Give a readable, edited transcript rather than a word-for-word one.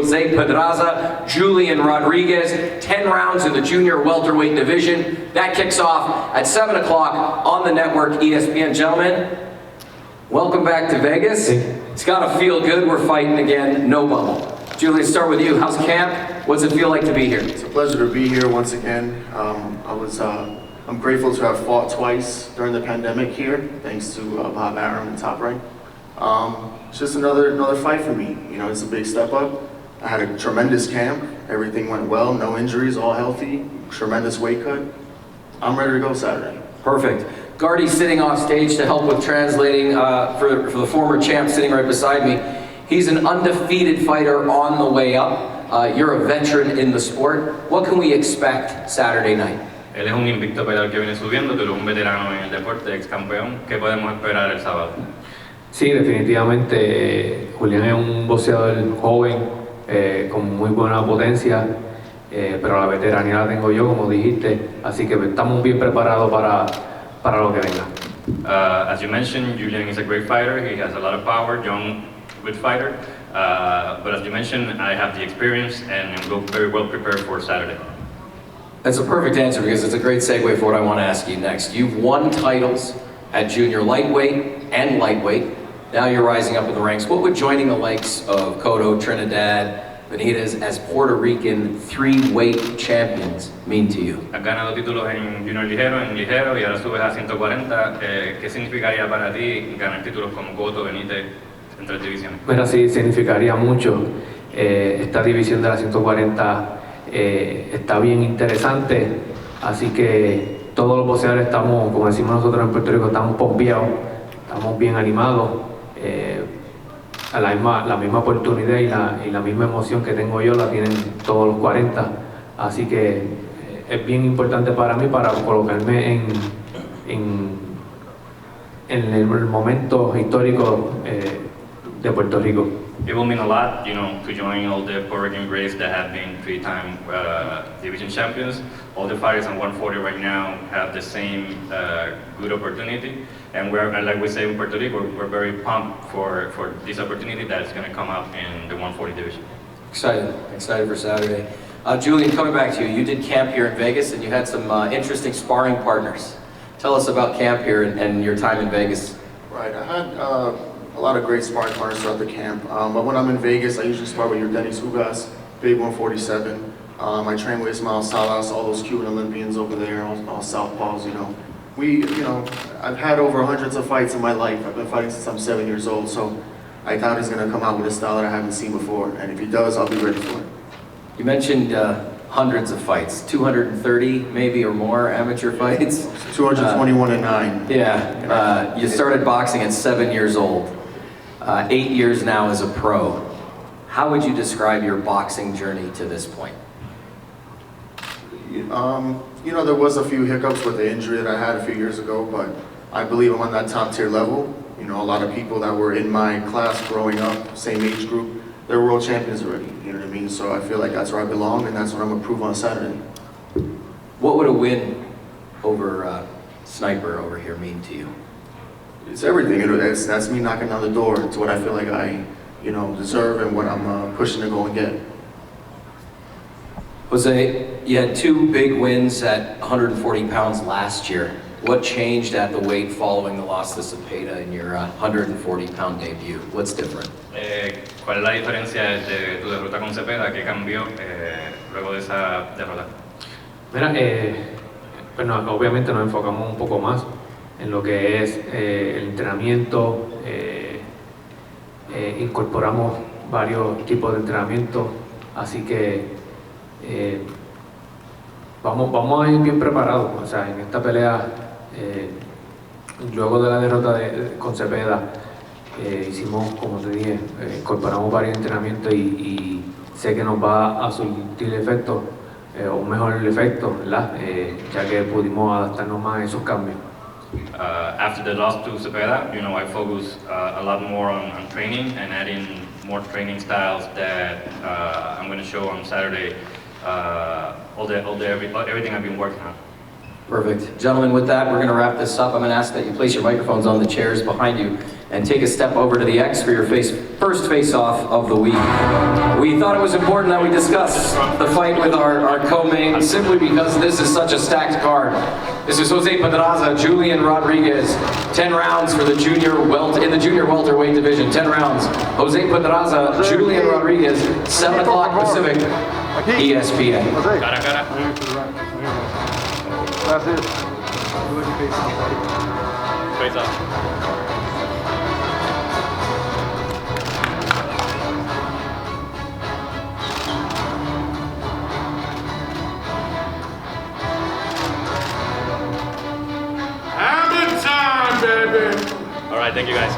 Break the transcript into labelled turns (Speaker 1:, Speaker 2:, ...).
Speaker 1: Jose Pedraza-Julian Rodriguez, 10 rounds in the junior welterweight division. That kicks off at 7 o'clock on the network ESPN. Gentlemen, welcome back to Vegas. It's gotta feel good. We're fighting again, no bubble. Julian, start with you. How's camp? What's it feel like to be here?
Speaker 2: It's a pleasure to be here once again. I'm grateful to have fought twice during the pandemic here, thanks to Bob Arum and Top Rank. It's just another fight for me. You know, it's a big step up. I had a tremendous camp. Everything went well, no injuries, all healthy. Tremendous weight cut. I'm ready to go Saturday.
Speaker 1: Perfect. Gardy's sitting off stage to help with translating for the former champ sitting right beside me. He's an undefeated fighter on the way up. You're a veteran in the sport. What can we expect Saturday night?
Speaker 3: Él es un invicto peleador que viene subiendo, tú eres un veterano en el deporte, ex campeón. ¿Qué podemos esperar el sábado?
Speaker 4: Sí, definitivamente Julián es un boxeador joven, con muy buena potencia, pero la veteranía la tengo yo, como dijiste, así que estamos bien preparados para lo que venga.
Speaker 3: As you mentioned, Julian is a great fighter. He has a lot of power, young, good fighter. But as you mentioned, I have the experience and I'm very well prepared for Saturday.
Speaker 1: That's a perfect answer because it's a great segue for what I want to ask you next. You've won titles at junior lightweight and lightweight. Now you're rising up in the ranks. What would joining the likes of Cotto, Trinidad, Benitez as Puerto Rican three-weight champions mean to you?
Speaker 3: Has ganado títulos en junior ligero, en ligero y ahora subes a 140. ¿Qué significaría para ti ganar títulos como Cotto, Benitez en tres divisiones?
Speaker 4: Mira, sí, significaría mucho. Esta división de la 140 está bien interesante, así que todos los boxeadores estamos, como decimos nosotros en Puerto Rico, estamos pompeados, estamos bien animados, a la misma oportunidad y la misma emoción que tengo yo la tienen todos los 40, así que es bien importante para mí para colocarme en el momento histórico de Puerto Rico.
Speaker 3: It will mean a lot, you know, to join all the Puerto Rican greats that have been three-time division champions. All the fighters on 140 right now have the same good opportunity, and like we say in Puerto Rico, we're very pumped for this opportunity that is going to come up in the 140 division.
Speaker 1: Excited for Saturday. Julian, coming back to you, you did camp here in Vegas and you had some interesting sparring partners. Tell us about camp here and your time in Vegas.
Speaker 2: Right, I had a lot of great sparring partners throughout the camp. But when I'm in Vegas, I usually spar with your Dennis Ugas, big 147. I train with Ismael Salas, all those Cuban Olympians over there, all southpaws, you know. I've had over hundreds of fights in my life. I've been fighting since I'm 7 years old, so I doubt he's gonna come out with a style that I haven't seen before. And if he does, I'll be ready for it.
Speaker 1: You mentioned hundreds of fights, 230 maybe or more amateur fights.
Speaker 2: 221 and 9.
Speaker 1: Yeah, you started boxing at 7 years old. 8 years now as a pro. How would you describe your boxing journey to this point?
Speaker 2: You know, there was a few hiccups with the injury that I had a few years ago, but I believe I'm on that top tier level. You know, a lot of people that were in my class growing up, same age group, they're world champions already, you know what I mean? So I feel like that's where I belong and that's what I'm gonna prove on Saturday.
Speaker 1: What would a win over Sniper over here mean to you?
Speaker 2: It's everything. That's me knocking on the door. It's what I feel like I, you know, deserve and what I'm pushing to go and get.
Speaker 1: Jose, you had two big wins at 140 pounds last year. What changed at the weight following the loss to Cepeda in your 140-pound debut? What's different?
Speaker 3: ¿Cuál es la diferencia de tu derrota con Cepeda? ¿Qué cambió luego de esa derrota?
Speaker 4: Mira, bueno, obviamente nos enfocamos un poco más en lo que es el entrenamiento, incorporamos varios tipos de entrenamiento, así que vamos a ir bien preparados. O sea, en esta pelea, luego de la derrota con Cepeda, hicimos, como te dije, incorporamos varios entrenamientos y sé que nos va a surtir efecto, un mejor efecto, ¿verdad? Ya que pudimos adaptarnos más a esos cambios.
Speaker 3: After the loss to Cepeda, you know, I focus a lot more on training and adding more training styles that I'm going to show on Saturday. Everything I've been working on.
Speaker 1: Perfect. Gentlemen, with that, we're going to wrap this up. I'm going to ask that you place your microphones on the chairs behind you and take a step over to the X for your first face-off of the week. We thought it was important that we discuss the fight with our co-main simply because this is such a stacked card. This is Jose Pedraza-Julian Rodriguez, 10 rounds for the in the junior welterweight division, 10 rounds. Jose Pedraza-Julian Rodriguez, 7 o'clock Pacific, ESPN.
Speaker 3: Cara a cara.
Speaker 5: That's it.
Speaker 3: Face off.
Speaker 5: Hammer time, baby!
Speaker 3: All right, thank you guys.